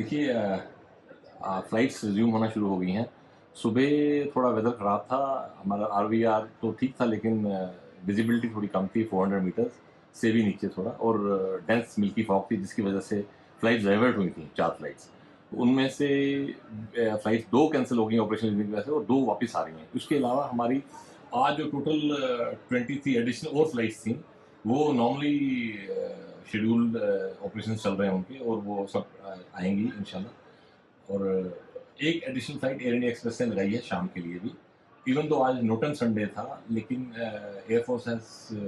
देखिए flights resume होना शुरू हो गई हैं। सुबह थोड़ा वेदर ख़राब था, हमारा आरवीआर तो ठीक था लेकिन विज़िबिलिटी थोड़ी कम थी 400 मीटर्स से भी नीचे थोड़ा और डेंस मिल्की फॉग थी जिसकी वजह से फ्लाइट्स डाइवर्ट हुई थी 4 फ्लाइट्स। उनमें से फ्लाइट्स 2 कैंसल हो गई ऑपरेशनल रीज़न की वजह से और 2 वापस आ रही हैं। उसके अलावा हमारी आज जो टोटल 23 एडिशनल और फ्लाइट्स थी, वो नॉर्मली शेड्यूल्ड ऑपरेशंस चल रहे हैं उनके और वो सब आएँगी इंशाल्लाह। और एक additional flight air India express से लगाई है शाम के लिए भी। इवन दो आज नोटन संडे था लेकिन air force has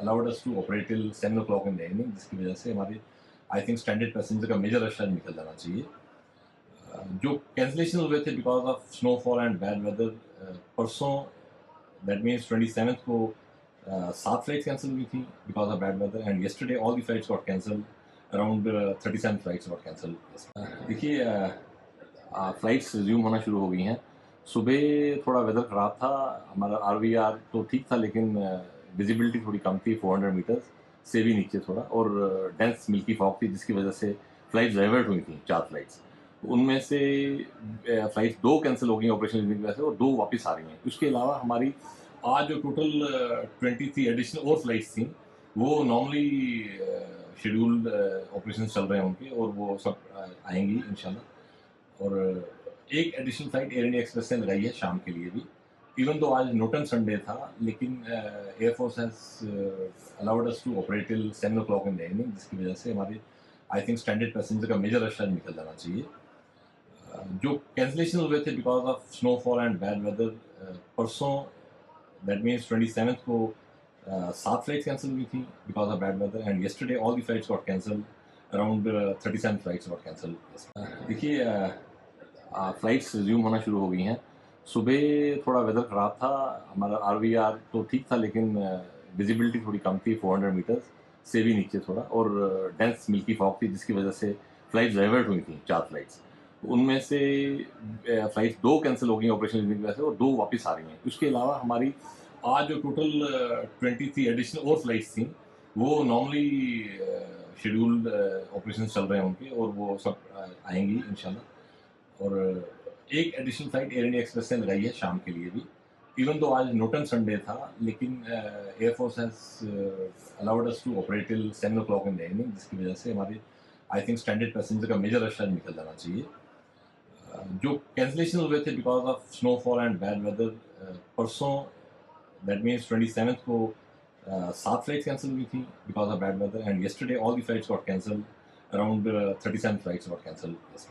allowed us to operate till 7 o'clock in the evening जिसकी वजह से हमारे आई थिंक स्टैंडर्ड पैसेंजर का मेजर रश निकल जाना चाहिए। जो कैंसलेशन हुए थे because of snowfall and bad weather परसों दैट मीन्स 27th को 7 फ्लाइट्स कैंसिल हुई थी because of bad weather and yesterday all the flights got cancel around 37 flights got cancel. देखिए फ्लाइट्स रिज्यूम होना शुरू हो गई हैं। सुबह थोड़ा वेदर ख़राब था, हमारा आरवीआर तो ठीक था लेकिन विज़िबिलिटी थोड़ी कम थी 400 मीटर्स से भी नीचे थोड़ा और डेंस मिल्की फॉग थी जिसकी वजह से फ्लाइट्स डाइवर्ट हुई थी 4 फ्लाइट्स। उनमें से फ्लाइट्स 2 कैंसल हो गई ऑपरेशनल रीज़न की वजह से और 2 वापस आ रही हैं। उसके अलावा हमारी आज जो टोटल 23 एडिशनल और फ्लाइट्स थी, वो नॉर्मली शेड्यूल्ड ऑपरेशंस चल रहे हैं उनके और वो सब आएँगी इंशाल्लाह। और एक additional flight air India express से लगाई है शाम के लिए भी। इवन दो आज नोटन संडे था लेकिन air force has allowed us to operate till 7 o'clock in the evening जिसकी वजह से हमारे आई थिंक स्टैंडर्ड पैसेंजर का मेजर रश निकल जाना चाहिए। जो कैंसलेशन हुए थे because of snowfall and bad weather परसों दैट मीन्स 27th को 7 फ्लाइट्स कैंसिल हुई थी because of bad weather and yesterday all the flights got cancel around 37 flights got cancel. देखिए फ्लाइट्स रिज्यूम होना शुरू हो गई हैं। सुबह थोड़ा वेदर ख़राब था, हमारा आरवीआर तो ठीक था लेकिन विज़िबिलिटी थोड़ी कम थी 400 मीटर्स से भी नीचे थोड़ा और डेंस मिल्की फॉग थी जिसकी वजह से फ्लाइट्स डाइवर्ट हुई थी 4 फ्लाइट्स। उनमें से फ्लाइट्स 2 कैंसल हो गई ऑपरेशनल रीज़न की वजह से और 2 वापस आ रही हैं। उसके अलावा हमारी आज जो टोटल 23 एडिशनल और फ्लाइट्स थी, वो नॉर्मली शेड्यूल्ड ऑपरेशंस चल रहे हैं उनके और वो सब आएँगी इंशाल्लाह। और एक additional flight air India express से लगाई है शाम के लिए भी। इवन दो आज नोटन संडे था लेकिन air force has allowed us to operate till 7 o'clock in the evening जिसकी वजह से हमारे आई थिंक स्टैंडर्ड पैसेंजर का मेजर रश निकल जाना चाहिए। जो कैंसलेशन हुए थे because of snowfall and bad weather परसों दैट मीन्स 27th को 7 फ्लाइट्स कैंसिल हुई थी because of bad weather and yesterday all the flights got cancel around 37 flights got cancel.